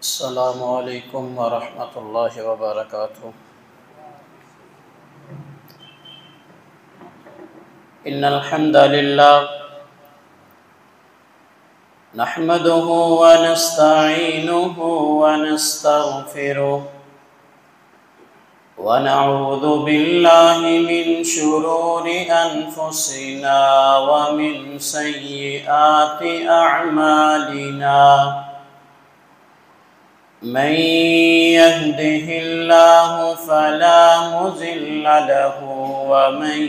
अस्सलामु अलैकुम वरहमतुल्लाहि वबरकातुहू। इन्नल हम्दलिल्लाह नहमदुहु व नस्तईनुहु व नस्तगफिरुह व नऊज़ु बिल्लाहि मिन शुरूरि अनफुसिना व मिन सय्यिआति अअमालिना। मन यहदिहिल्लाहु फला मुज़िल्ल लहु व मन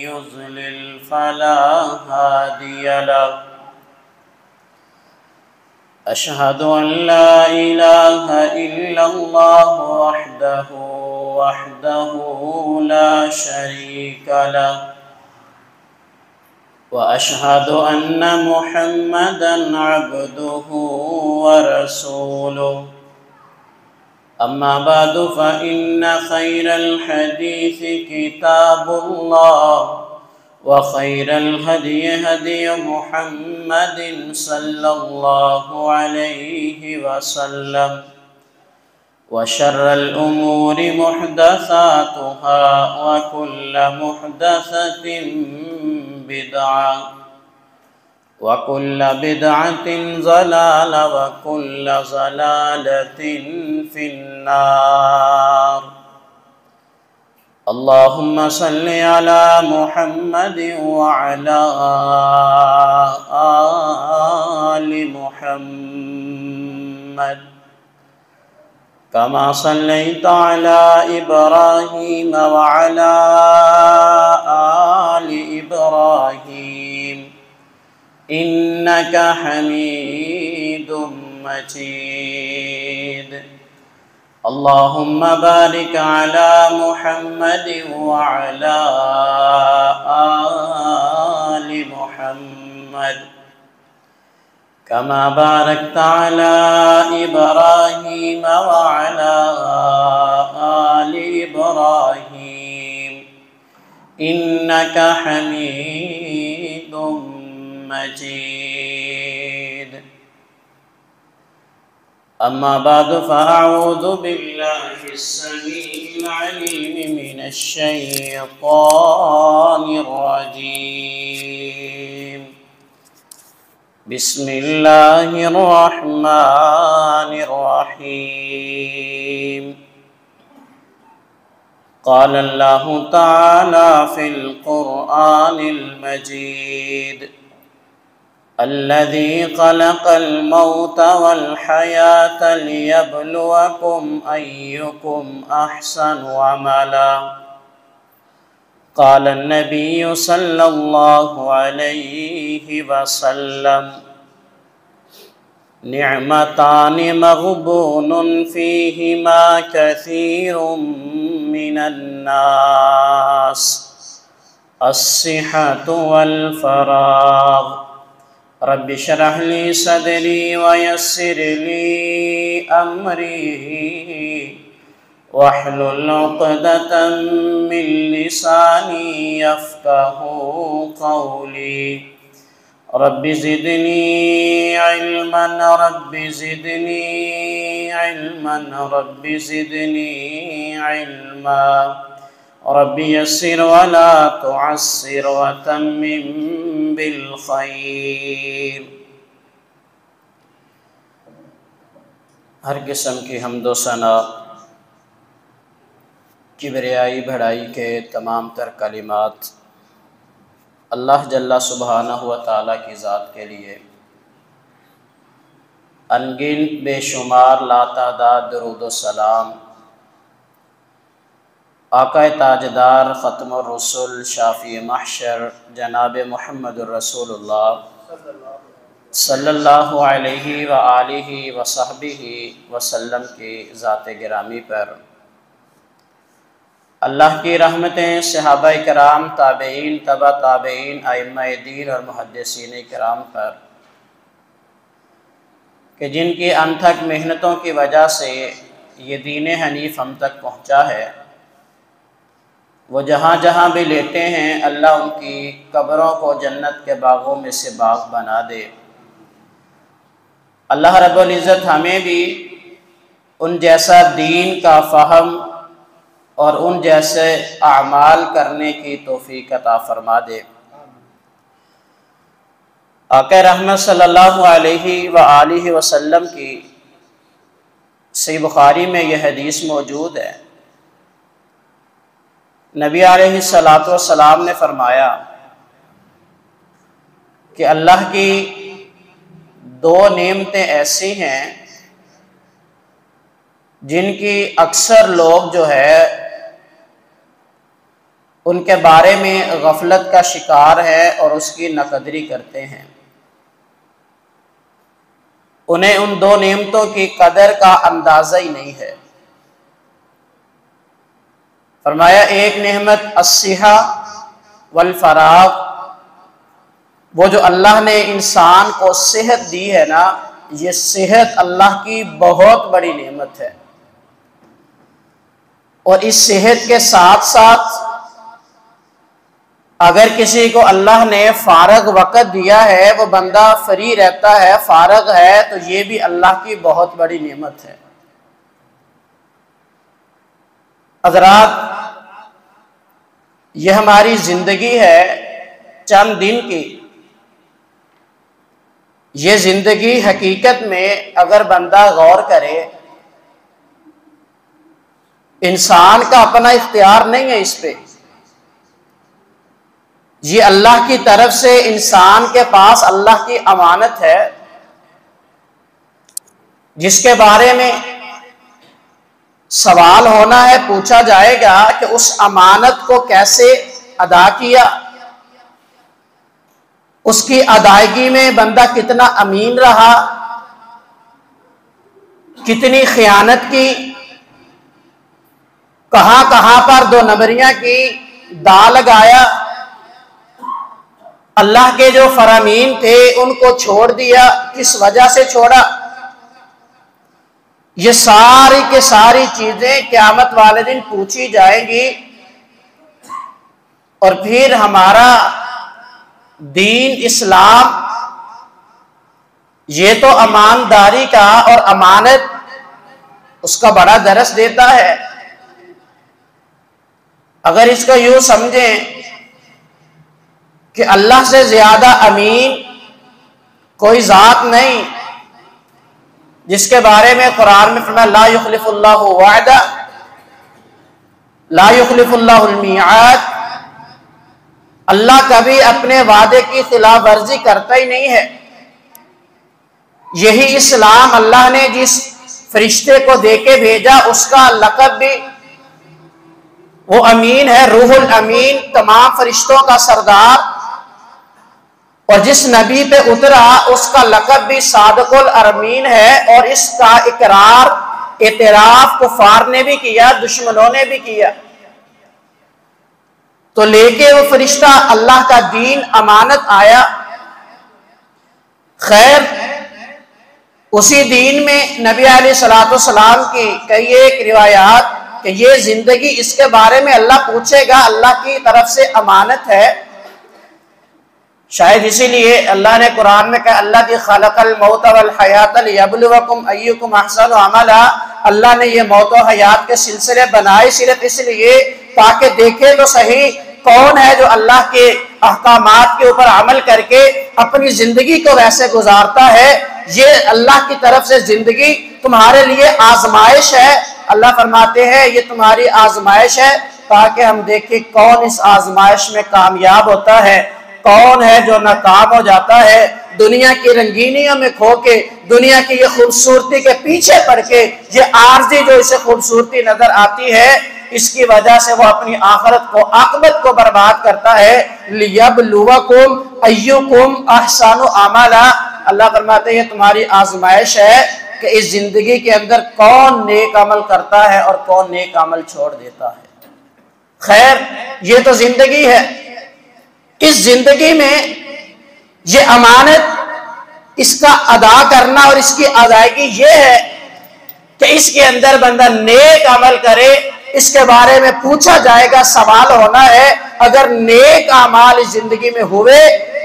युज़लिल फला हादिय लहु। अशहदु अन ला इलाहा इल्लल्लाहु वहदहु ला शरीक लहु व अशहदु अन्न मुहम्मदन अब्दुहु व रसूलुहु। अम्मा बअदु फ़इन्न खैरल हदीसी किताबुल्लाह व खैरल हदी हदी मुहम्मदिन सल्लल्लाहु अलैहि वसल्लम व शर्रल उमूरि मुहदसातुहा व कुल्ल मुहदसतिन बिदअह व कुल्ल बिदअतिन ज़लाला व कुल्ल ज़लालतिन फिन्नार। अल्लाहुम्मा सल्लि अला मुहम्मदिन व अला आलि मुहम्मद कमा सल्लैता अला इब्राहीम व अला आलि इब्राहीम इन्नका हमीदुम मजीद। अल्लाहुम्मा बारिक अला मुहम्मदिन व अला आलि मुहम्मद कमा बारकता अला इब्राहीम व अला आलि इब्राहीम इन्नका हमीदुम मजीद। अम्मा बाद फ़अऊज़ु बिल्लाहिस समीइल अलीम मिनश शैतानिर रजीम। बिस्मिल्लाहिर रहमानिर रहीम। क़ाल अल्लाहु तआला फ़िल क़ुरआनिल मजीद अल्लज़ी ख़लक़ल मौत वल हयात लियब्लुवकुम अय्युकुम अहसनु अमला। क़ाल अन्नबिय्यु सल्लल्लाहु अलैहि वसल्लम निअमतानि मग़बूनुन फ़ीहिमा कसीरुम मिनन्नास अस्सिहतु वल फ़राग़। रब्बि इश्रह ली सदरी व यस्सिर ली अमरी वहलुल उक़दतम मिन लिसानी यफ़क़हू क़ौली। Rabbi ज़िदनी इल्मन rabbi ज़िदनी इल्मन rabbi ज़िदनी इल्मा। रब्बि यस्सिर वला तुअस्सिर वतम्मिम बिल खैर। हर किस्म की हम्दो सना किबरियाई बढ़ाई के तमाम तर कलिमात अल्लाह जल्ला सुब्हानहु व तआला की ज़ात के लिए। अनगिनत बेशुमार लातादाद दुरूद व सलाम आक़ाए ताजदार ख़त्मुर रसूल शाफ़ी महशर जनाब मुहम्मदुर रसूलुल्लाह सल्लल्लाहु अलैहि व आलिहि व सहबिहि वसल्लम की ज़ात गिरामी पर अल्लाह की रहमतें सहाबाए किराम ताबईन तबा ताबईन अइम्माए दीन और मुहद्दिसीन किराम पर कि जिनकी अनथक मेहनतों की वजह से ये दीन हनीफ हम तक पहुँचा है, वो जहाँ जहाँ भी लेटे हैं अल्लाह उनकी कब्रों को जन्नत के बागों में से बाग बना दे। अल्लाह रब्बुल इज़्ज़त हमें भी उन जैसा दीन का फ़हम और उन जैसे अमाल करने की तौफीक अता फरमा दे। आक़ा रहमत सल्लल्लाहु अलैहि व आलिहि वसल्लम की सही बुखारी में यह हदीस मौजूद है। नबी अलैहिस्सलातु वस्सलाम ने फरमाया कि अल्लाह की दो नेमतें ऐसी हैं जिनकी अक्सर लोग जो है उनके बारे में गफलत का शिकार है और उसकी नकदरी करते हैं। उन्हें उन दो नेमतों की कदर का अंदाज़ा ही नहीं है। फरमाया एक नेमत अस्सिहा वल फराग, वो जो अल्लाह ने इंसान को सेहत दी है ना, ये सेहत अल्लाह की बहुत बड़ी नेमत है। और इस सेहत के साथ साथ अगर किसी को अल्लाह ने फारग वक़्त दिया है, वो बंदा फ्री रहता है, फारग है, तो ये भी अल्लाह की बहुत बड़ी नेमत है। हज़रात, यह हमारी जिंदगी है चंद दिन की। ये जिंदगी हकीकत में अगर बंदा गौर करे, इंसान का अपना इख्तियार नहीं है इस पे। ये अल्लाह की तरफ से इंसान के पास अल्लाह की अमानत है, जिसके बारे में सवाल होना है, पूछा जाएगा कि उस अमानत को कैसे अदा किया, उसकी अदायगी में बंदा कितना अमीन रहा, कितनी खयानत की, कहां कहां पर दो नंबरियां की, दाल लगाया, अल्लाह के जो फरामीन थे उनको छोड़ दिया, किस वजह से छोड़ा। ये सारी के सारी चीजें क़यामत वाले दिन पूछी जाएंगी। और फिर हमारा दीन इस्लाम ये तो ईमानदारी का और अमानत उसका बड़ा दरस देता है। अगर इसको यूं समझें कि अल्लाह से ज्यादा अमीन कोई जात नहीं, जिसके बारे में कुरान में फरमाया ला युखलिफुल्लाहु वादा ला युखलिफुल्लाहुल मिआद, अल्लाह कभी अपने वादे की खिलाफ वर्जी करता ही नहीं है। यही इस्लाम अल्लाह ने जिस फरिश्ते को देके भेजा, उसका लक़ब भी वो अमीन है, रूहुल अमीन, तमाम फरिश्तों का सरदार। और जिस नबी पे उतरा उसका लक़ब भी सादिकुल अमीन है। और इसका इकरार एतराफ कुफार ने भी किया, दुश्मनों ने भी किया। तो लेके वो फरिश्ता अल्लाह का दीन अमानत आया। खैर, उसी दीन में नबी अलैहिस्सलाम की कई एक रिवायात कि ये जिंदगी, इसके बारे में अल्लाह पूछेगा, अल्लाह की तरफ से अमानत है। शायद इसीलिए अल्लाह ने कुरान में कहा अल्लाह की खलक़ल मौत वल हयात लियब्लुवकुम अय्युकुम अहसनु अमला। अल्लाह ने ये मौत और हयात के सिलसिले बनाए सिर्फ इसलिए ताकि देखे तो सही कौन है जो अल्लाह के अहकामात के ऊपर अमल करके अपनी जिंदगी को वैसे गुजारता है। ये अल्लाह की तरफ से जिंदगी तुम्हारे लिए आजमाइश है। अल्लाह फरमाते हैं ये तुम्हारी आजमाइश है ताकि हम देखें कौन इस आजमाइश में कामयाब होता है, कौन है जो नाकाम हो जाता है। दुनिया की रंगीनियों में खो के, दुनिया की ये खूबसूरती के पीछे पड़ के, ये आर्जी जो इसे खूबसूरती नजर आती है, इसकी वजह से वो अपनी आखिरत को, आक़िबत को बर्बाद करता है। लियब्लुवकुम अय्युकुम अहसनु अमला। अल्लाह फरमाते हैं तुम्हारी आजमाइश है कि इस जिंदगी के अंदर कौन नेक अमल करता है और कौन नेक अमल छोड़ देता है। खैर, ये तो जिंदगी है। इस जिंदगी में ये अमानत, इसका अदा करना और इसकी अदायगी ये है कि इसके अंदर बंदा नेक अमल करे। इसके बारे में पूछा जाएगा, सवाल होना है अगर नेक आमाल इस जिंदगी में हुए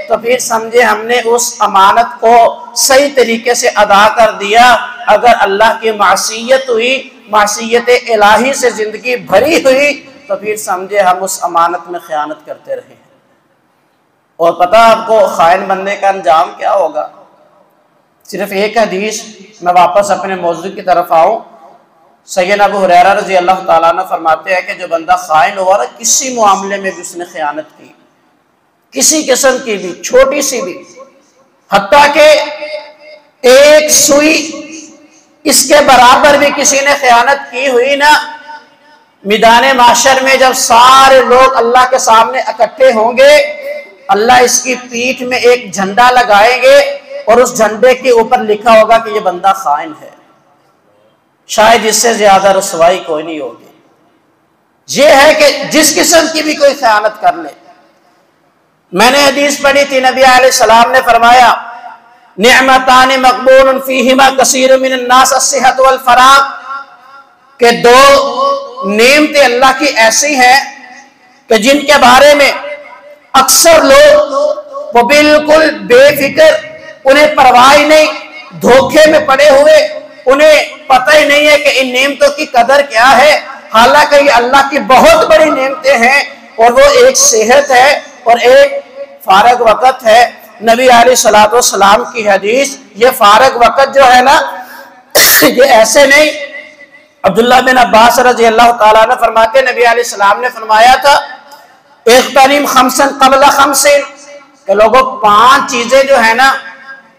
तो फिर समझे हमने उस अमानत को सही तरीके से अदा कर दिया। अगर अल्लाह की मासियत हुई, मासियत इलाही से जिंदगी भरी हुई, तो फिर समझे हम उस अमानत में खयानत करते रहे। और पता आपको खाइन बनने का अंजाम क्या होगा? सिर्फ एक हदीस, मैं वापस अपने मौजू की तरफ आऊँ। सैयदना अबू हुरैरा रज़ी अल्लाह ताला अन्हु फरमाते हैं कि जो बंदा खाइन हुआ ना, किसी मामले में भी उसने खयानत की, किसी किस्म की भी, छोटी सी भी, हत्ता के एक सुई इसके बराबर भी किसी ने खयानत की हुई ना, मैदान माशर में जब सारे लोग अल्लाह के सामने इकट्ठे होंगे, अल्लाह इसकी पीठ में एक झंडा लगाएंगे और उस झंडे के ऊपर लिखा होगा कि ये बंदा खाइन है। शायद इससे ज्यादा रुसवाई कोई नहीं होगी। ये है कि जिस किस्म की भी कोई खयानत कर ले। मैंने हदीस पढ़ी थी, नबी अलैहिस्सलाम ने फरमाया, निअमतान मक़बूलन फीहिमा कसीरुम मिनन नास अस्सिहत वल फराग, के दो नेमतें अल्लाह की ऐसी हैं कि जिनके बारे में अक्सर लोग वो बिल्कुल बेफिक्र, उन्हें परवाह ही नहीं, धोखे में पड़े हुए, उन्हें पता ही नहीं है कि इन नेमतों की कदर क्या है। हालांकि ये अल्लाह की बहुत बड़ी नेमतें हैं, और वो एक सेहत है और एक फारग वक़्त है। नबी अलैहिस्सलातु वस्सलाम की हदीस, ये फारग वक़्त जो है ना, ये ऐसे नहीं। अब्दुल्लाह बिन अब्बास रज़ी अल्लाह ताला अन्हु फरमाते, नबी अलैहिस्सलाम ने फरमाया था, इग़्तनिम खम्सन क़ब्ल खम्सिन, कि लोगों 5 चीजें जो है ना,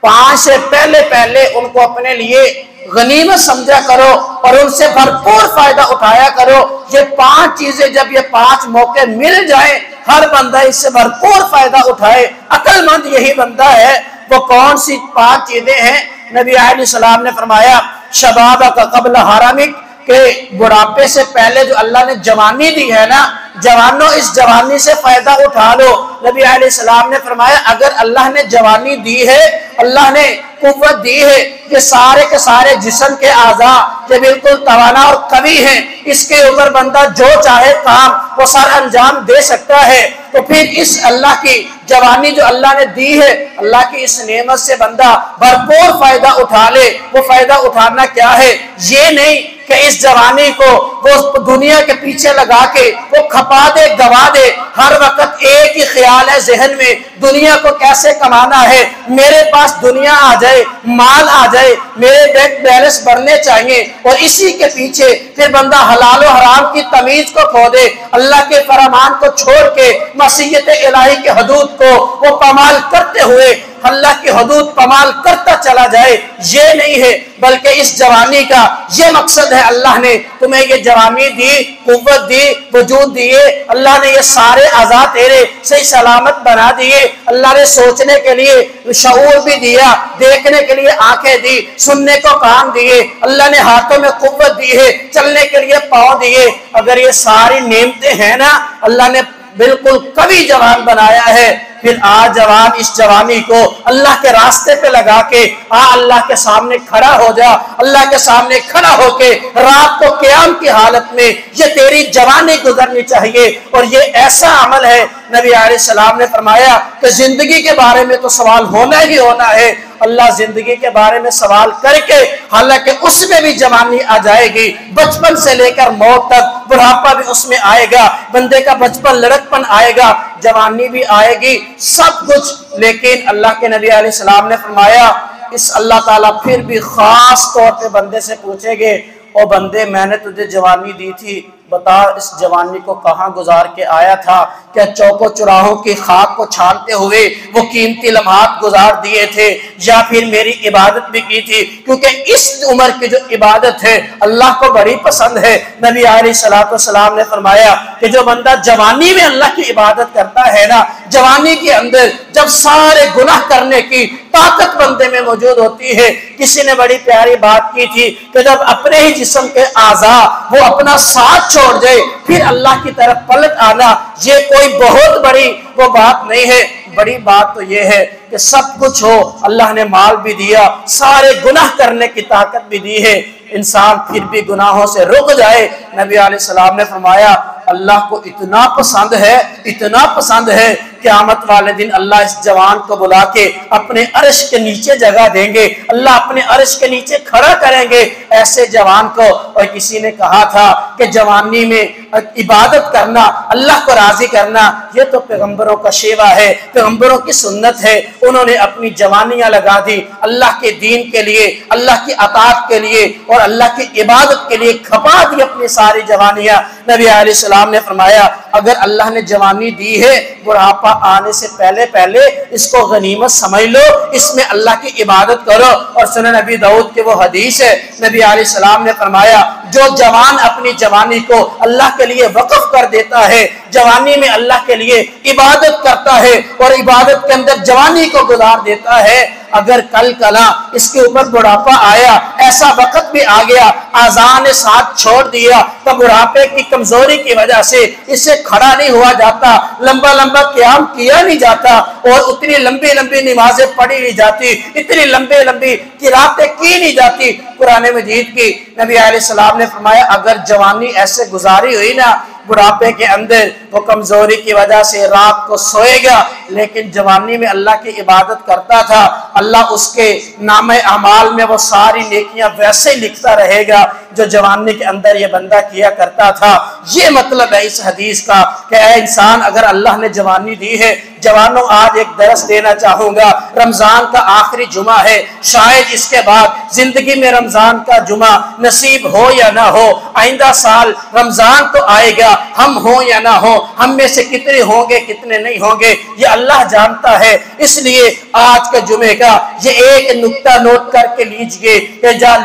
5 से पहले पहले उनको अपने लिए गनीमत समझा करो और उनसे भरपूर फायदा उठाया करो। ये 5 चीजें जब ये 5 मौके मिल जाए, हर बंदा इससे भरपूर फायदा उठाए। अक्लमंद यही बंदा है। वो कौन सी 5 चीजें हैं? नबी अलैहिस्सलाम ने फरमाया, शबाबक क़ब्ल हरमिक, के बुढ़ापे से पहले जो अल्लाह ने जवानी दी है ना, जवानों इस जवानी से फायदा उठा लो। नबी अलैहिस्सलाम ने फरमाया, अगर अल्लाह ने जवानी दी है, अल्लाह ने कुव्वत दी है, ये सारे के सारे जिस्म के आज़ा ये बिल्कुल तवाना और कवी हैं, इसके ऊपर बंदा जो चाहे काम वो सर अंजाम दे सकता है। तो फिर इस अल्लाह की जवानी जो अल्लाह ने दी है, अल्लाह की इस नेमत से बंदा भरपूर फायदा उठा ले। वो फायदा उठाना क्या है? ये नहीं कि इस जवानी को वो दुनिया के पीछे लगा के वो खपा दे, गवा दे। हर वक्त एक ही ख्याल है जहन में, दुनिया को कैसे कमाना है, मेरे पास दुनिया आ जाए, माल आ जाए, मेरे बैंक बैलेंस बढ़ने चाहिए, और इसी के पीछे फिर बंदा हलाल और हराम की तमीज को खो दे, अल्लाह के फरमान को छोड़ के मसीयत इलाही के हदूद को वो कमाल करते हुए अल्लाह की हदूद कमाल करता चला जाए। ये नहीं है, बल्कि इस जवानी का ये मकसद है, अल्लाह ने तुम्हें ये जवानी दी, कुव्वत दी, वजूद दिए, अल्लाह ने ये सारे आज़ाद तेरे सही सलामत बना दिए, अल्लाह ने सोचने के लिए शऊर भी दिया, देखने के लिए आंखें दी, सुनने को कान दिए, अल्लाह ने हाथों में कुव्वत दी है, चलने के लिए पाँव दिए। अगर ये सारी नेमतें हैं ना, अल्लाह ने बिल्कुल कभी जवान बनाया है। फिर आ जवान इस जवानी को अल्लाह के रास्ते पे लगा के अल्लाह के सामने खड़ा हो जा। अल्लाह के सामने खड़ा होके रात को क़याम की हालत में ये तेरी जवानी गुजरनी चाहिए। और ये ऐसा अमल है, नबी अलैहिस्सलाम ने फरमाया कि जिंदगी के बारे में तो सवाल होना ही होना है। अल्लाह जिंदगी के बारे में सवाल करके, हालांकि उसमें भी जवानी आ जाएगी, बचपन से लेकर मौत तक, बुढ़ापा भी उसमें आएगा, बंदे का बचपन लड़कपन आएगा, जवानी भी आएगी, सब कुछ। लेकिन अल्लाह के नबी अलैहिस्सलाम ने फरमाया, इस अल्लाह ताला फिर भी खास तौर पे बंदे से पूछेंगे, ओ बंदे मैंने तुझे जवानी दी थी, बता इस जवानी को कहाँ गुजार के आया था? क्या चौकों चौराहों की खाक को छानते हुए वो कीमती लम्हात गुजार दिए थे, या फिर मेरी इबादत भी की थी? क्योंकि इस उम्र की जो इबादत है अल्लाह को बड़ी पसंद है। नबी अलैहिस्सलाम ने फरमाया कि जो बंदा जवानी में अल्लाह की इबादत करता है ना, जवानी के अंदर जब सारे गुनाह करने की ताकत बंदे में मौजूद होती है। किसी ने बड़ी प्यारी बात की थी कि जब अपने ही जिस्म के आज़ा वो अपना साथ छोड़ जाए, फिर अल्लाह की तरफ पलट आना, ये कोई बहुत बड़ी वो बात नहीं है। बड़ी बात तो ये है कि सब कुछ हो, अल्लाह ने माल भी दिया, सारे गुनाह करने की ताकत भी दी है, इंसान फिर भी गुनाहों से रुक जाए। नबी अलैहिस्सलाम ने फरमाया अल्लाह को इतना पसंद है क़यामत वाले दिन अल्लाह इस जवान को बुला के अपने अर्श के नीचे जगह देंगे, अल्लाह अपने अर्श के नीचे खड़ा करेंगे ऐसे जवान को। और किसी ने कहा था कि जवानी में इबादत करना, अल्लाह को राजी करना, ये तो पैगंबरों का शेवा है, पैगंबरों की सुन्नत है। उन्होंने अपनी जवानियां लगा दी अल्लाह के दीन के लिए, अल्लाह की अताअत के लिए और अल्लाह की इबादत के लिए, खपा दी अपनी सारी जवानियां। नबी अलैहिस्सलाम ने फरमाया अगर अल्लाह ने जवानी दी है, बुढ़ापा आने से पहले इसको गनीमत समझ लो, इसमें अल्लाह की इबादत करो। और सुनन नबी दाऊद के वो हदीस है, नबी अलैहिस्सलाम ने फरमाया जो जवान अपनी जवानी को अल्लाह के लिए वक्फ कर देता है, जवानी में अल्लाह के लिए इबादत करता है और इबादत के अंदर जवानी को गुजार देता है, अगर कल कला इसके ऊपर बुढ़ापा आया, ऐसा वक्त भी आ गया, आज़ान ने साथ छोड़ दिया, तो बुढ़ापे की कमजोरी की वजह से इससे खड़ा नहीं हुआ जाता, लंबा लंबा क़याम किया नहीं जाता और उतनी लंबी लंबी नमाजें पढ़ी नहीं जाती, इतनी लंबी लंबी किरातें की नहीं जाती कुरान मजीद की। नबी अलैहिस्सलाम ने फरमाया अगर जवानी ऐसे गुजारी हुई ना, बुढ़ापे के अंदर वो कमजोरी की वजह से रात को सोएगा, लेकिन जवानी में अल्लाह की इबादत करता था, अल्लाह उसके नामे अमाल में वो सारी नेकियां वैसे ही लिखता रहेगा जो जवानी के अंदर ये बंदा किया करता था। ये मतलब है इस हदीस का कि ऐ इंसान अगर अल्लाह ने जवानी दी है, जवानों आज एक दरस देना चाहूंगा, रमजान का आखिरी जुमा है, शायद इसके बाद जिंदगी में रमजान का जुमा नसीब हो या ना हो, आइंदा साल रमजान तो आएगा, हम हो या ना हो, हम में से कितने होंगे कितने नहीं होंगे ये अल्लाह जानता है। इसलिए आज के जुमे का ये एक नुक्ता नोट करके लीजिए,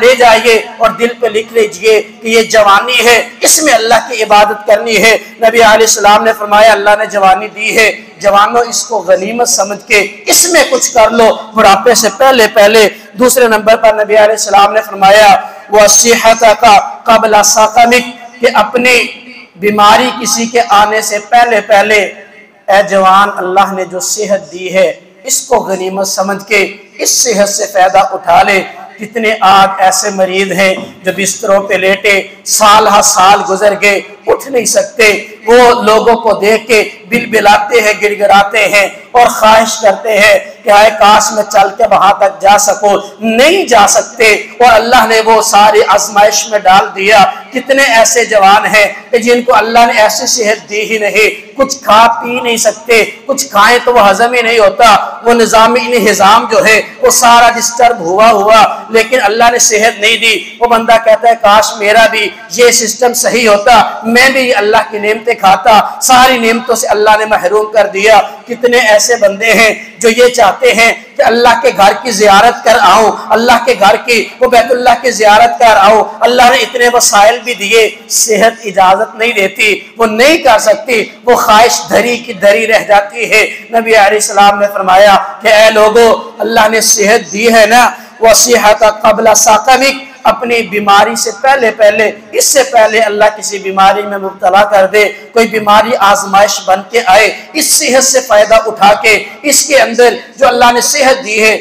ले जाइए और दिल पे लिख लीजिए कि ये जवानी है, इसमें अल्लाह की इबादत करनी है। नबी अलैहिस्सलाम ने फरमाया अल्लाह ने जवानी दी है, जवानों इसको गनीमत समझ के इसमें कुछ कर लो बुढ़ापे से पहले। दूसरे नंबर पर नबी अलैहिस्सलाम ने फरमाया वसीहत का क़ब्ल सक़मिक, कि अपनी बीमारी किसी के आने से पहले ए जवान अल्लाह ने जो सेहत दी है इसको गनीमत समझ के इस सेहत से फायदा उठा ले। कितने आज ऐसे मरीज हैं जो बिस्तरों पे लेटे साल हा साल गुजर गए, उठ नहीं सकते, वो लोगों को देख के बिलबिलाते हैं, गिड़गिड़ाते हैं और ख्वाहिश करते हैं कि हाय काश मैं चल के वहां तक जा सकूं, नहीं जा सकते और अल्लाह ने वो सारी आजमाइश में डाल दिया। कितने ऐसे जवान हैं कि जिनको अल्लाह ने ऐसी सेहत दी ही नहीं, कुछ खा पी नहीं सकते, कुछ खाएं तो वो हजम ही नहीं होता, वो निजाम जो है वो सारा डिस्टर्ब हुआ, लेकिन अल्लाह ने सेहत नहीं दी। वो बंदा कहता है काश मेरा भी ये सिस्टम सही होता, मैं भी अल्लाह की नेमतें खाता, सारी नेमतों से अल्लाह ने महरूम कर दिया। कितने ऐसे बंदे हैं जो ये चाहते हैं कि अल्लाह के घर की जियारत कर आऊं, अल्लाह के घर की वो बैतुल्लाह की जियारत कर आऊं, अल्लाह ने इतने वसाइल भी दिए, सेहत इजाजत नहीं देती, वो नहीं कर सकती, वो ख्वाहिश धरी की धरी रह जाती है। नबी अलैहिस्सलाम ने फरमाया कि ऐ लोगो अल्लाह ने सेहत दी है ना, वसीहत क़ब्ल सक़मिक, अपनी बीमारी से पहले इससे पहले अल्लाह किसी बीमारी में मुब्तला कर दे, कोई बीमारी आजमाइश बन के आए, इस सेहत से फायदा उठा के इसके अंदर जो अल्लाह ने सेहत दी है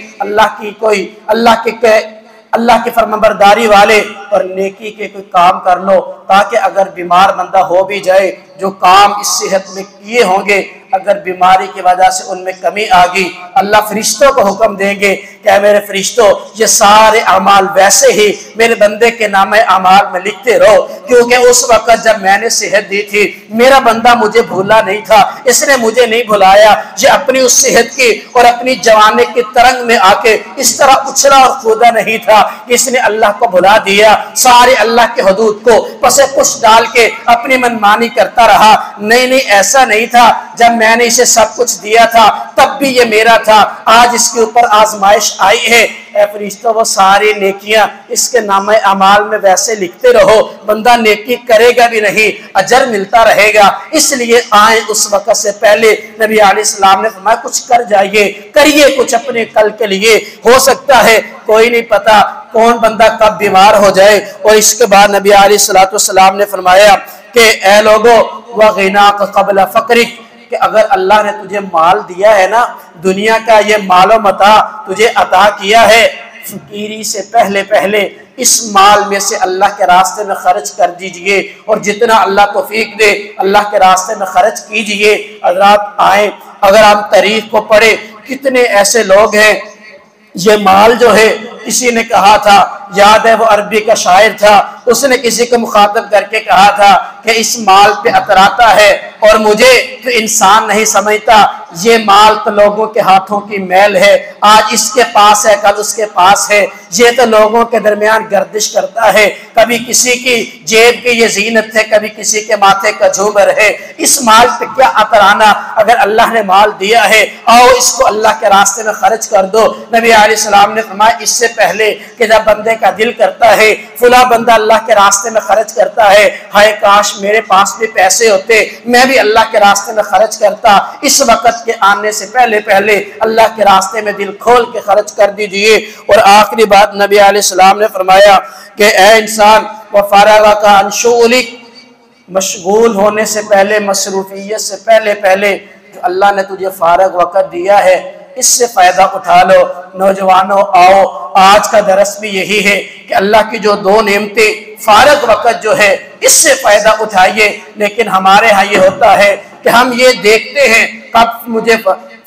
अल्लाह की फरमाबरदारी वाले और नेकी के कोई काम कर लो, ताकि अगर बीमार बंदा हो भी जाए, जो काम इस सेहत में किए होंगे अगर बीमारी की वजह से उनमें कमी आ गई, अल्लाह फरिश्तों को हुक्म देंगे क्या मेरे फरिश्तों ये सारे अमाल वैसे ही मेरे बंदे के नामे अमाल में लिखते रहो, क्योंकि उस वक्त जब मैंने सेहत दी थी मेरा बंदा मुझे भूला नहीं था, इसने मुझे नहीं भुलाया, ये अपनी उस सेहत की और अपनी जवानी की तरंग में आके इस तरह उछला और कूदा नहीं था कि इसने अल्लाह को भुला दिया, सारे अल्लाह के हदूद को पसे पुश डाल के अपनी मनमानी करता रहा। नहीं, ऐसा नहीं था, जब मैंने इसे सब कुछ दिया था तब भी ये मेरा था, आज इसके ऊपर आजमाइश आई है। ऐ फरिश्तों वो सारी नेकियां इसके नामे अमाल में वैसे लिखते रहो, बंदा नेकी करेगा भी नहीं, अजर मिलता रहेगा। इसलिए आए उस वक्त से पहले नबी अलैहिस्सलाम ने फरमाया कुछ कर जाइए, करिए कुछ अपने कल के लिए, हो सकता है कोई नहीं पता कौन बंदा कब बीमार हो जाए। और इसके बाद नबी अलैहिस्सलाम ने फरमाया कि ऐ लोगो वग़िनाक क़ब्ल फ़क़रिक, कि अगर अल्लाह ने तुझे माल दिया है ना, दुनिया का ये मालो मता तुझे अता किया है, फकीरी से पहले इस माल में से अल्लाह के रास्ते में खर्च कर दीजिए और जितना अल्लाह तौफीक दे अल्लाह के रास्ते में खर्च कीजिए। हज़रात आए, अगर हम तारीख को पढ़े, कितने ऐसे लोग हैं, ये माल जो है, किसी ने कहा था, याद है वो अरबी का शायर था, उसने किसी को मुखातब करके कहा था कि इस माल पे अतराता है और मुझे तो इंसान नहीं समझता, ये माल तो लोगों के हाथों की मैल है, आज इसके पास है कल उसके पास है, ये तो लोगों के दरमियान गर्दिश करता है, कभी किसी की जेब की ये जीनत है, कभी किसी के माथे का झूमर है, इस माल पे क्या अतराना, अगर अल्लाह ने माल दिया है आओ इसको अल्लाह के रास्ते में खर्च कर दो। नबी अलैहिस्सलाम ने फरमाया इससे पहले कि जब बंदे का दिल करता है फुला बंदा अल्लाह के रास्ते में खर्च करता है, हाय काश मेरे पास भी पैसे होते, मैं भी अल्लाह के रास्ते में खर्च करता, इस वक्त के आने से पहले पहले अल्लाह के रास्ते में दिल खोल के खर्च कर दीजिए। और आखिरी बात नबी अलैहिस्सलाम ने फरमाया कि ए इंसान वफ़ारगा का अंशुलिक, मशगूल होने से पहले, मसरूफियत से पहले पहले जो अल्लाह ने तुझे फारग वक़्त दिया है इससे फ़ायदा उठा लो। नौजवानों आओ, आज का दरस भी यही है कि अल्लाह की जो दो नेमतें फारग वक़्त जो है इससे फ़ायदा उठाइए। लेकिन हमारे यहाँ ये होता है कि हम ये देखते हैं कब मुझे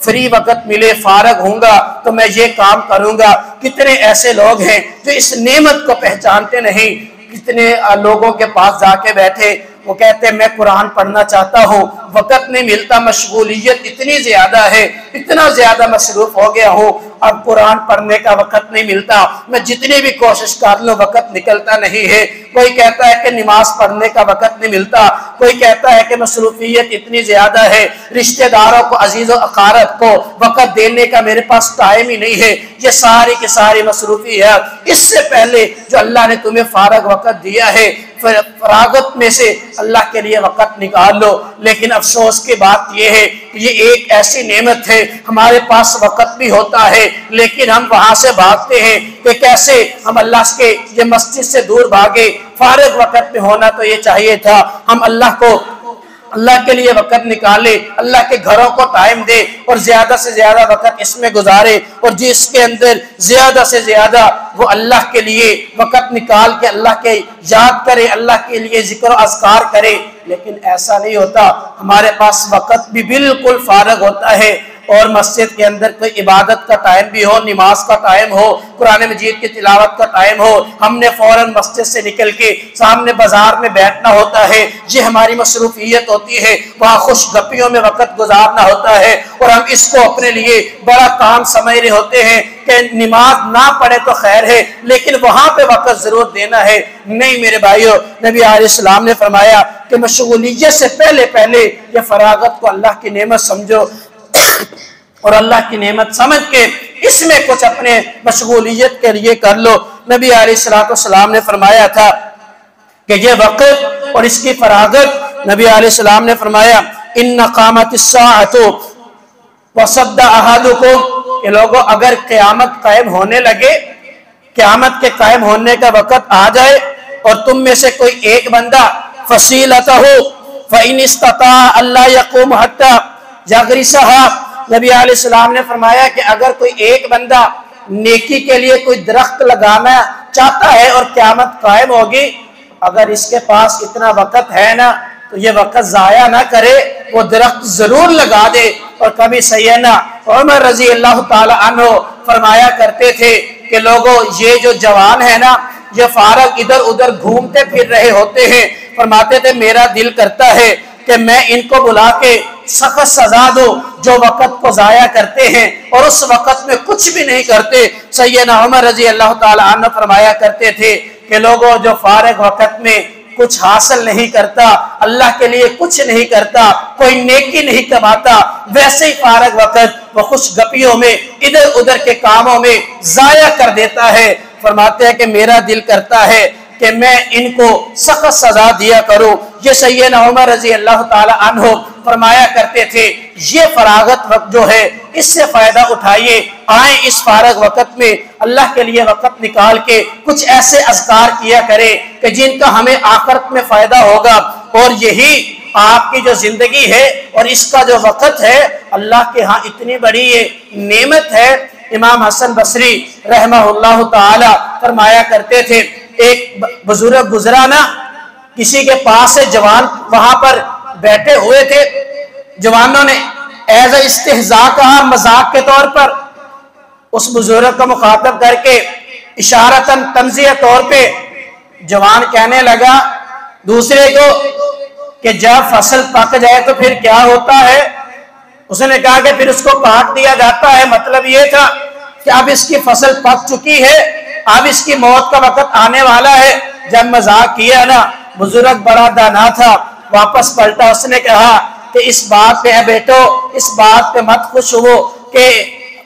फ्री वक़्त मिले, फारग होऊंगा तो मैं ये काम करूंगा। कितने ऐसे लोग हैं जो इस नेमत को पहचानते नहीं। कितने लोगों के पास जाके बैठे, वो कहते हैं मैं कुरान पढ़ना चाहता हूँ, वक़्त नहीं मिलता, मशगूलियत इतनी ज़्यादा है, इतना ज़्यादा मसरूफ़ हो गया हूँ, अब कुरान पढ़ने का वक़्त नहीं मिलता, मैं जितनी भी कोशिश कर लूँ वक़्त निकलता नहीं है। कोई कहता है कि नमाज पढ़ने का वक़्त नहीं मिलता, कोई कहता है कि मसरूफियत इतनी ज़्यादा है, रिश्तेदारों को, अजीज़ व अक़ारब को वक़्त देने का मेरे पास टाइम ही नहीं है। ये सारी की सारी मसरूफियत, इससे पहले जो अल्लाह ने तुम्हें फ़ारग वक़्त दिया है, फरागत में से अल्लाह के लिए वक़्त निकाल लो। लेकिन अफसोस की बात यह है कि ये एक ऐसी नेमत है, हमारे पास वक़्त भी होता है लेकिन हम वहाँ से भागते हैं कि कैसे हम अल्लाह के ये मस्जिद से दूर भागे। फारिग वक़्त में होना तो ये चाहिए था, हम अल्लाह के लिए वक़्त निकाले, अल्लाह के घरों को टाइम दे और ज़्यादा से ज़्यादा वक़्त इसमें गुजारे, और जिसके अंदर ज़्यादा से ज़्यादा वो अल्लाह के लिए वक़्त निकाल के अल्लाह के याद करे, अल्लाह के लिए ज़िक्र अज़कार करे। लेकिन ऐसा नहीं होता, हमारे पास वक़्त भी बिल्कुल फारग होता है और मस्जिद के अंदर कोई इबादत का टाइम भी हो, नमाज का टाइम हो, कुरान मजीद की तिलावत का टाइम हो, हमने फौरन मस्जिद से निकल के सामने बाजार में बैठना होता है। ये हमारी मसरूफियत होती है, वहाँ खुश गपियों में वक़्त गुजारना होता है और हम इसको अपने लिए बड़ा काम समझ रहे होते हैं कि नमाज ना पढ़े तो खैर है लेकिन वहाँ पे वक़्त ज़रूर देना है। नहीं मेरे भाइयों, नबी अलैहिस्सलाम ने फरमाया कि मशगूलियत से पहले पहले ये फरागत को अल्लाह की नेमत समझो और अल्लाह की नेमत समझ के इसमें कुछ अपने मशगूलियत के लिए कर लो। नबी अलैहिस्सलाम ने फरमाया था कि ये वक़्त और इसकी फरागत, नबी अलैहिस्सलाम ने फरमाया इन्ना क़ामतिस्साअतु वसद्दा अहादुकुम, कि लोगों अगर क़यामत कायम होने लगे, क़यामत के कायम होने का वक़्त आ जाए और तुम में से कोई एक बंदा फसीलतहु फ़इन इस्तता अल्ला यक़ूम हत्ता यग़रिसहा, नबी अलैहिस्सलाम ने फरमाया कि अगर कोई एक बंदा नेकी के लिए कोई दरख्त लगाना चाहता है और क़यामत कायम होगी, अगर इसके पास इतना वक़्त है ना तो ये वक़्त ज़ाया ना करे, वो दरख्त ज़रूर लगा दे। और कभी सैयदना उमर रज़ी अल्लाह ताला अन्हु फरमाया करते थे कि लोगों ये जो जवान है ना, ये फारग इधर उधर घूमते फिर रहे होते हैं, फरमाते थे मेरा दिल करता है कि मैं इनको बुला के सख्त सजा दो जो वक़्त को ज़ाया करते हैं और उस वक़्त में कुछ भी नहीं करते। सैयदना उमर रज़ी अल्लाह ताला अन्हु फरमाया करते थे कि लोगों जो फारग वक़्त में कुछ हासिल नहीं करता, अल्लाह के लिए कुछ नहीं करता, कोई नेकी नहीं कमाता, वैसे ही फारग वक़्त वो खुश गपियों में, इधर उधर के कामों में ज़ाया कर देता है। फरमाते हैं कि मेरा दिल करता है कि मैं इनको सख्त सजा दिया करूं। ये सैयदना उमर रज़ी अल्लाह ताला अन्हु फरमाया करते थे ये फरागत वक्त जो है इससे फायदा उठाइए, आए इस फारग वक़्त में अल्लाह के लिए वक़्त निकाल के कुछ ऐसे अज़कार किया करे कि जिनका हमें आखिरत में फायदा होगा। और यही आपकी जो जिंदगी है और इसका जो वक़्त है अल्लाह के यहाँ इतनी बड़ी ये नेमत है। इमाम हसन बसरी रहमहुल्लाह ताला फरमाया करते थे एक बुजुर्ग गुजरा ना, किसी के पास से जवान वहां पर बैठे हुए थे, जवानों ने एज इस्तेहजा कहा, मजाक के तौर पर उस बुजुर्ग को मुखातब करके इशारतन तंज़िया तौर पे जवान कहने लगा दूसरे को कि जब फसल पक जाए तो फिर क्या होता है। उसने कहा कि फिर उसको काट दिया जाता है। मतलब ये था कि अब इसकी फसल पक चुकी है, अब इसकी मौत का वक्त आने वाला है। जब मजाक किया ना, बुजुर्ग बड़ा दाना था, वापस पलटा, उसने कहा कि इस बात पे है बेटो, इस बात पे मत खुश हो कि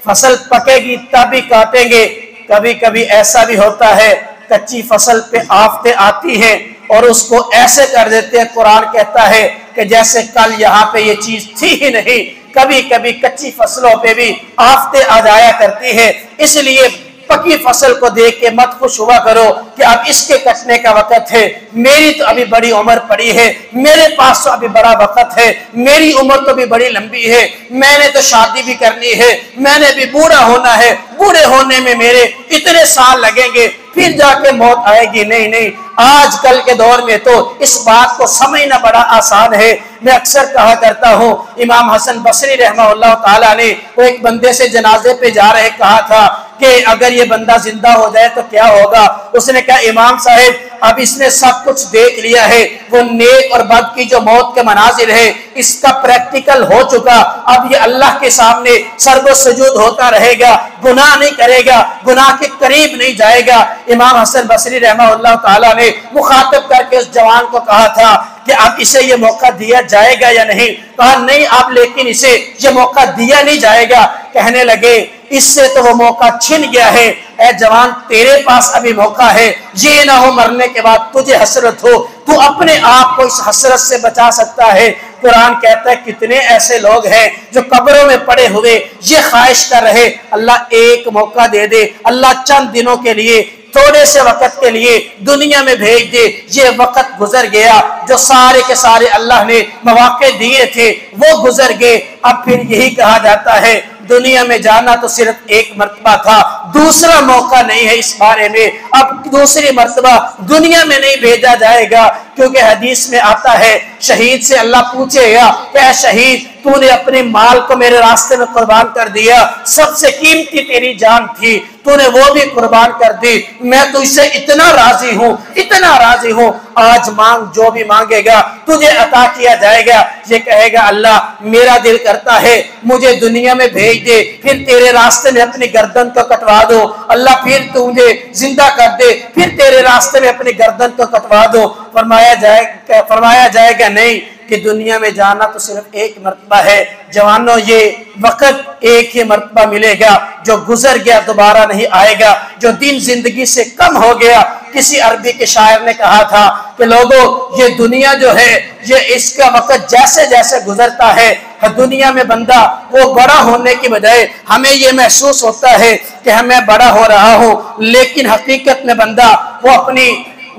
फसल पकेगी तभी काटेंगे। कभी कभी ऐसा भी होता है, कच्ची फसल पे आफतें आती हैं और उसको ऐसे कर देते हैं, कुरान कहता है कि जैसे कल यहाँ पे ये चीज थी ही नहीं। कभी कभी कच्ची फसलों पे भी आफतें आ जाया करती है, इसलिए पकी फसल को देख के मत खुश हुआ करो कि अब इसके कटने का वक्त है, मेरी तो अभी बड़ी उम्र पड़ी है, मेरे पास तो अभी बड़ा वक्त है, मेरी उम्र तो भी बड़ी लंबी है, मैंने तो शादी भी करनी है, मैंने भी बूढ़ा होना है, बूढ़े होने में मेरे इतने साल लगेंगे, फिर जाके मौत आएगी। नहीं नहीं, आजकल के दौर में तो इस बात को समझना बड़ा आसान है। मैं अक्सर कहा करता हूँ, इमाम हसन बसरी रहमहुल्लाह ताला ने वो एक बंदे से जनाजे पे जा रहे कहा था कि अगर ये बंदा जिंदा हो जाए तो क्या होगा। उसने कहा इमाम साहब अब इसने सब कुछ देख लिया है, वो नेक और बद की जो मौत के मनाजिर है इसका प्रैक्टिकल हो चुका, अब ये अल्लाह के सामने सर्व सजूद होता रहेगा, गुनाह नहीं करेगा, गुनाह के करीब नहीं जाएगा। इमाम हसन बसरी रहमहुल्लाह ताला ने मुखातब करके उस जवान को कहा था कि अब इसे ये मौका दिया जाएगा या नहीं। कहा नहीं आप, लेकिन इसे ये मौका दिया नहीं जाएगा। कहने लगे इससे तो वो मौका छिन गया है, ए जवान तेरे पास अभी मौका है, ये ना हो मरने के बाद तुझे हसरत हो, तू अपने आप को इस हसरत से बचा सकता है। कुरान कहता है कितने ऐसे लोग हैं जो कब्रों में पड़े हुए ये ख्वाहिश कर रहे अल्लाह एक मौका दे दे, अल्लाह चंद दिनों के लिए, थोड़े से वक्त के लिए दुनिया में भेज दे। ये वक्त गुजर गया, जो सारे के सारे अल्लाह ने मौके दिए थे वो गुजर गए। अब फिर यही कहा जाता है दुनिया में जाना तो सिर्फ एक मर्तबा था, दूसरा मौका नहीं है इस बारे में, अब दूसरी मर्तबा दुनिया में नहीं भेजा जाएगा। क्योंकि हदीस में आता है शहीद से अल्लाह पूछेगा क्या शहीद तूने अपने माल को मेरे रास्ते में कुर्बान कर दिया, सबसे कीमती तेरी जान थी, तूने वो भी कुर्बान कर दी, मैं तुझसे इतना राजी हूँ, इतना राजी हूँ, आज मांग जो भी मांगेगा तुझे अता किया जाएगा। ये कहेगा अल्लाह मेरा दिल करता है मुझे दुनिया में भेज दे, फिर तेरे रास्ते में अपनी गर्दन को कटवा दो, अल्लाह फिर तू मुझे जिंदा कर दे, फिर तेरे रास्ते में अपनी गर्दन को कटवा दो। फरमाया जाएगा नहीं कि दुनिया में जाना तो सिर्फ एक मर्तबा है। जवानों ये वक्त एक ही मर्तबा मिलेगा, जो गुजर गया दोबारा नहीं आएगा, जो दिन जिंदगी से कम हो गया। किसी अरबी के शायर ने कहा था कि लोगों ये दुनिया जो है ये इसका वक्त जैसे जैसे गुजरता है, दुनिया में बंदा वो बड़ा होने की बजाय हमें ये महसूस होता है कि मैं बड़ा हो रहा हूँ, लेकिन हकीकत में बंदा वो अपनी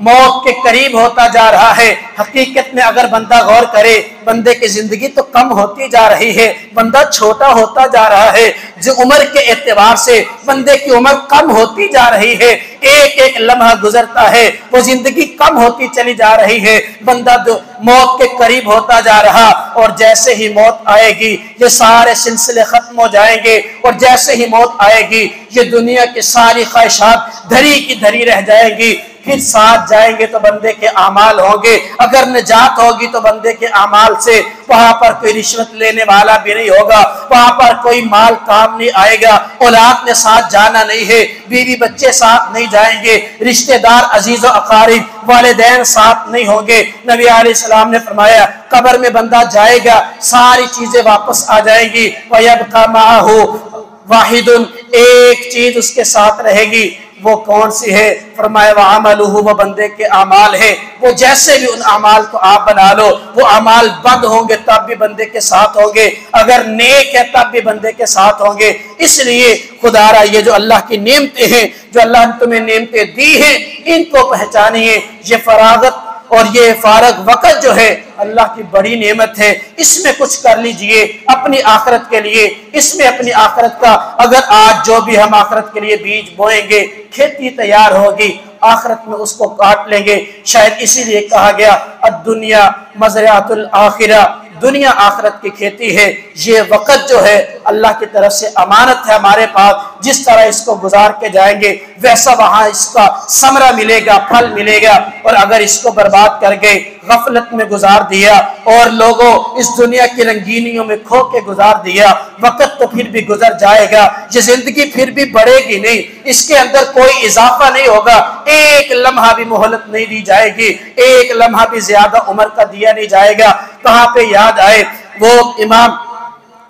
मौत के करीब होता जा रहा है। हकीकत में अगर बंदा गौर करे बंदे की जिंदगी तो कम होती जा रही है, बंदा छोटा होता जा रहा है, जो उम्र के एतबार से बंदे की उम्र कम होती जा रही है। एक एक लम्हा गुजरता है वो जिंदगी कम होती चली जा रही है, बंदा मौत के करीब होता जा रहा। और जैसे ही मौत आएगी ये सारे सिलसिले खत्म हो जाएंगे, और जैसे ही मौत आएगी ये दुनिया की सारी ख्वाहिशात धरी की धरी रह जाएगी। फिर साथ जाएंगे तो बंदे के आमाल होंगे, अगर निजात होगी तो बंदे के आमाल से। वहां पर कोई रिश्वत लेने वाला भी नहीं होगा, वहां पर कोई माल काम नहीं आएगा, औलाद ने साथ जाना नहीं है, बीवी बच्चे साथ नहीं जाएंगे, रिश्तेदार अजीज और अकारिब वालिदैन साथ नहीं होंगे। नबी अलैहिस्सलाम ने फरमाया कब्र में बंदा जाएगा सारी चीजें वापस आ जाएंगी, वयबका माहू वाहिदुन, एक चीज उसके साथ रहेगी, वो कौन सी है? फरमाया वह अमलुहु, वो बंदे के अमाल है। वो जैसे भी उन अमाल को आप बना लो, वो अमाल बद होंगे तब भी बंदे के साथ होंगे, अगर नेक है तब भी बंदे के साथ होंगे। इसलिए खुदारा ये जो अल्लाह की नेमतें हैं, जो अल्लाह ने तुम्हें नेमतें दी हैं, इनको पहचानिए। ये फरागत और ये फारग वक़्त जो है अल्लाह की बड़ी नेमत है, इसमें कुछ कर लीजिए अपनी आखिरत के लिए। इसमें अपनी आखिरत का, अगर आज जो भी हम आखिरत के लिए बीज बोएंगे, खेती तैयार होगी, आखिरत में उसको काट लेंगे। शायद इसीलिए कहा गया अद्दुनिया मज़रअतुल आखिरा, दुनिया आखिरत की खेती है। ये वक़्त जो है अल्लाह की तरफ से अमानत है हमारे पास, जिस तरह इसको गुजार के जाएंगे वैसा वहाँ इसका समरा मिलेगा, फल मिलेगा। और अगर इसको बर्बाद कर गए, गफलत में गुजार दिया और लोगों इस दुनिया की रंगीनियों में खो के गुजार दिया, वक़्त तो फिर भी गुजर जाएगा, ये जिंदगी फिर भी बढ़ेगी नहीं, इसके अंदर कोई इजाफा नहीं होगा, एक लम्हा भी मोहलत नहीं दी जाएगी, एक लम्हा भी ज्यादा उम्र का दिया नहीं जाएगा। कहाँ पे याद आए वो इमाम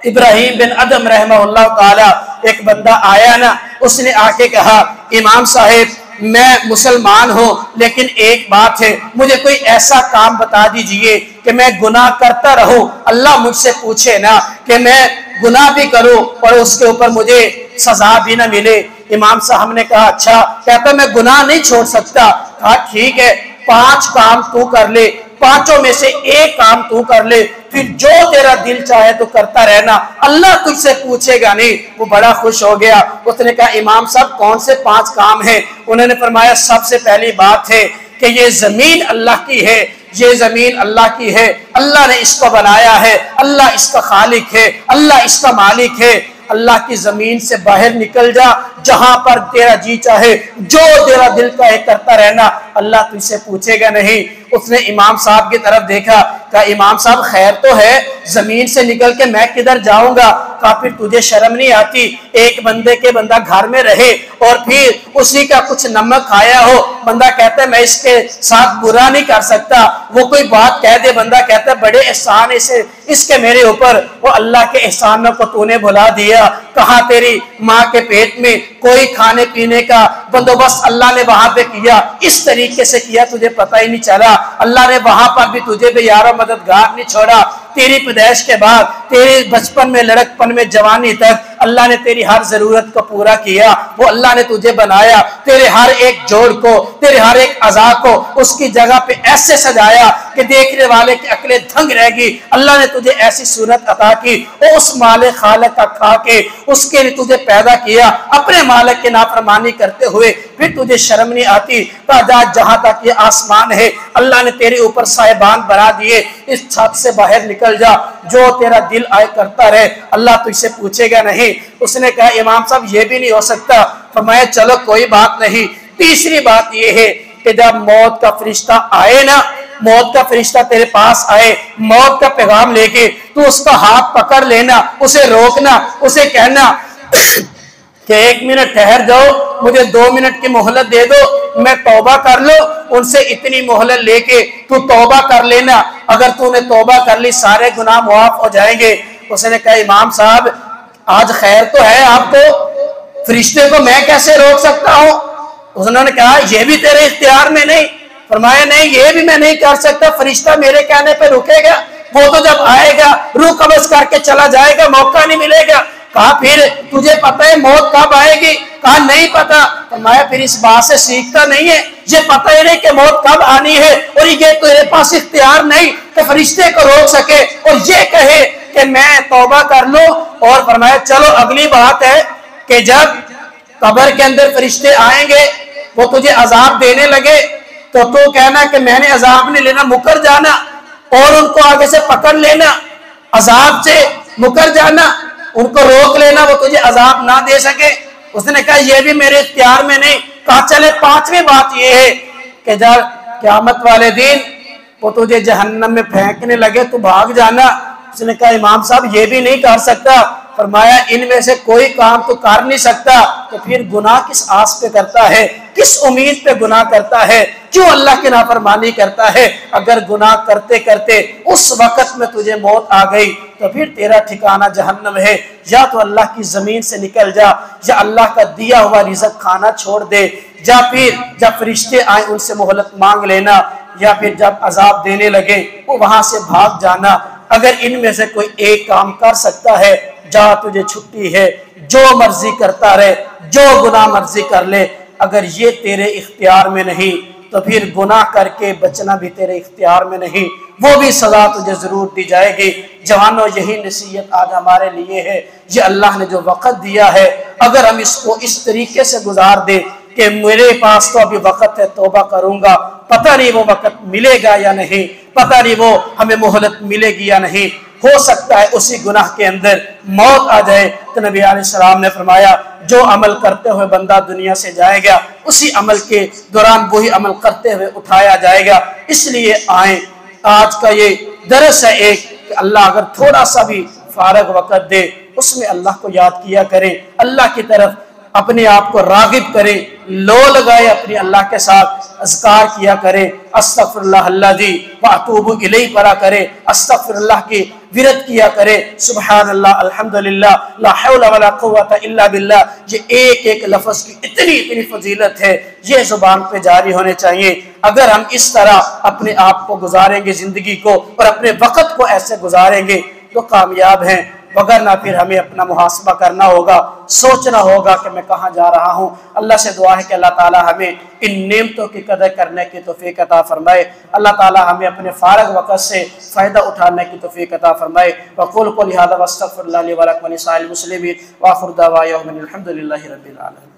इब्राहिम बिन अदम रहमहुल्लाह ताला, एक बंदा आया ना, उसने आके कहा इमाम साहिब मैं मुसलमान हूँ, लेकिन एक बात है, मुझे कोई ऐसा काम बता दीजिए कि मैं गुनाह करता रहूं, अल्लाह मुझसे पूछे ना कि मैं गुनाह भी करूं और उसके ऊपर मुझे सजा भी ना मिले। इमाम साहब ने कहा अच्छा, कहता मैं गुनाह नहीं छोड़ सकता। कहा ठीक है, 5 काम तू कर ले, 5 में से एक काम तू कर ले, फिर जो तेरा दिल चाहे तो करता रहना, अल्लाह तुझसे पूछेगा नहीं। वो बड़ा खुश हो गया। उसने कहा इमाम साहब कौन से 5 काम हैं? उन्होंने फरमाया सबसे पहली बात है कि ये जमीन अल्लाह की है, ये जमीन अल्लाह की है, अल्लाह ने इसको बनाया है, अल्लाह इसका खालिक है, अल्लाह इसका मालिक है। अल्लाह की जमीन से बाहर निकल जा, जहां पर तेरा जी चाहे, जो तेरा दिल का एक करता रहना, अल्लाह तुझसे पूछेगा नहीं। उसने इमाम साहब की तरफ देखा, कहा इमाम साहब खैर तो है, जमीन से निकल के मैं किधर जाऊंगा? कहा फिर तुझे शर्म नहीं आती, एक बंदे के बंदा घर में रहे और फिर उसी का कुछ नमक खाया हो, बंदा कहता है मैं इसके साथ बुरा नहीं कर सकता, वो कोई बात कह दे, बंदा कहता है बड़े एहसान इसे इसके मेरे ऊपर, वो अल्लाह के एहसानों को तूने भुला दिया। कहा तेरी माँ के पेट में कोई खाने पीने का बंदोबस्त अल्लाह ने वहां पे किया, इस तरीके से किया तुझे पता ही नहीं चला, अल्लाह ने वहां पर भी तुझे भी यारो मददगार नहीं छोड़ा। तेरी पैदाइश के बाद, तेरे बचपन में, लड़कपन में, जवानी तक अल्लाह ने तेरी हर जरूरत को पूरा किया। वो अल्लाह ने तुझे बनाया, तेरे हर एक जोड़ को, तेरे हर एक अज़ा को उसकी जगह पे ऐसे सजाया कि देखने वाले की अकलें दंग रहेगी। अल्लाह ने तुझे ऐसी सूरत अता की, उस मालिक खालिक का खा के उसके लिए तुझे पैदा किया, अपने मालिक की नाफरमानी करते हुए फिर तुझे शर्म नहीं आती। तादाद जहां तक ये आसमान है, अल्लाह ने तेरे ऊपर साहिबान बना दिए, इस छत से बाहर निकल जा, जो तेरा दिल आए करता रहे, अल्लाह तुझसे पूछेगा नहीं। उसने कहा इमाम साहब ये भी नहीं हो सकता। फरमाया चलो कोई बात नहीं। तीसरी बात ये है कि जब मौत का फरिश्ता आए ना, मौत का फरिश्ता तेरे पास आए मौत का पैगाम लेके, तू उसका हाथ पकड़ लेना, उसे रोकना, उसे कहना कि 1 मिनट ठहर जाओ, मुझे 2 मिनट की मोहलत दे दो, मैं तौबा कर लो। उनसे इतनी मोहलत लेके तू तौबा कर लेना, अगर तूने तौबा कर ली सारे गुनाह मुआफ हो जाएंगे। उसने कहा इमाम साहब आज खैर तो है आपको, फरिश्ते को मैं कैसे रोक सकता हूँ? उन्होंने कहा ये भी तेरे इख्तियार में नहीं। फरमाया नहीं ये भी मैं नहीं कर सकता, फरिश्ता मेरे कहने पे रुकेगा, वो तो जब आएगा रूह कब्ज करके चला जाएगा, मौका नहीं मिलेगा। कहा फिर तुझे पता है मौत कब आएगी? कहा नहीं पता। फरमाया फिर इस बात से सीखता नहीं है, ये पता ही नहीं कि मौत कब आनी है, और ये तेरे पास इख्तियार नहीं कि फरिश्ते को रोक सके और ये कहे कि मैं तौबा कर लूं। और फरमाया चलो अगली बात है कि जब कब्र के अंदर फरिश्ते आएंगे, वो तुझे अजाब देने लगे, तो तू कहना कि मैंने अजाब नहीं लेना, मुकर जाना और उनको आगे से पकड़ लेना, अजाब से मुकर जाना, उनको रोक लेना, वो तुझे अजाब ना दे सके। उसने कहा ये भी मेरे इख्तियार में नहीं। कहा चले 5वीं बात ये है कि जब क़यामत वाले दिन वो तुझे जहन्नम में फेंकने लगे तो भाग जाना। उसने कहा इमाम साहब ये भी नहीं कर सकता। फरमाया इनमें से कोई काम तो कर नहीं सकता, तो फिर गुनाह किस आस पे करता है, किस उम्मीद पे गुनाह करता है, क्यों अल्लाह की नाफरमानी करता है? अगर गुनाह करते करते उस वक़्त में तुझे मौत आ गई तो फिर तेरा ठिकाना जहन्नम है। या तो अल्लाह की जमीन से निकल जा, या अल्लाह का दिया हुआ रिज़्क़ खाना छोड़ दे, या फिर जब फरिश्ते आए उनसे मोहलत मांग लेना, या फिर जब अजाब देने लगे वो वहां से भाग जाना। अगर इनमें से कोई एक काम कर सकता है, जा तुझे छुट्टी है, जो मर्जी करता रहे, जो गुनाह मर्जी कर ले। अगर ये तेरे इख्तियार में नहीं तो फिर गुनाह करके बचना भी तेरे इख्तियार में नहीं, वो भी सज़ा तुझे ज़रूर दी जाएगी। जवानों, यही नसीहत आज हमारे लिए है। ये अल्लाह ने जो वक़्त दिया है, अगर हम इसको इस तरीके से गुजार दे कि मेरे पास तो अभी वक़्त है, तौबा करूँगा, पता नहीं वो वक़्त मिलेगा या नहीं, पता नहीं वो हमें मोहलत मिलेगी या नहीं, हो सकता है उसी गुनाह के अंदर मौत आ जाए। तो नबी अलैहिस्सलाम ने फरमाया, जो अमल करते हुए बंदा दुनिया से जाएगा, उसी अमल के दौरान वही अमल करते हुए उठाया जाएगा। इसलिए आए, आज का ये दरस है एक कि अल्लाह अगर थोड़ा सा भी फारग वक़्त दे, उसमें अल्लाह को याद किया करें, अल्लाह की तरफ अपने आप को रागिब करें, लो लगाए अपने अल्लाह के साथ अज़कार किया करें, अस्तग़फिरुल्लाह अल्लज़ी व अतूबु इलैहि पढ़ा करें, अस्तग़फिरुल्लाह की विरत किया करें, सुबहानल्लाह अल्हम्दुलिल्लाह ला हौला वला कुव्वता इल्ला बिल्लाह। ये एक एक लफ्ज़ की इतनी इतनी फजीलत है, ये ज़ुबान पे जारी होने चाहिए। अगर हम इस तरह अपने आप को गुजारेंगे, ज़िंदगी को और अपने वक़्त को ऐसे गुजारेंगे तो कामयाब हैं, वगरना फिर हमें अपना मुहासबा करना होगा, सोचना होगा कि मैं कहाँ जा रहा हूँ। अल्लाह से दुआ है कि अल्लाह ताला हमें इन नेमतों की कदर करने की तौफीक अता फरमाए। अल्लाह ताला हमें अपने फारग वक़्त से फ़ायदा उठाने की तौफीक अता फरमाए। वक़ूलु क़ौली हाज़ा वस्तग़फ़िरुल्लाह ली व लकुम व लिसाइरिल मुस्लिमीन व आखिरु दअवाना अनिल हम्दुलिल्लाहि रब्बिल आलमीन।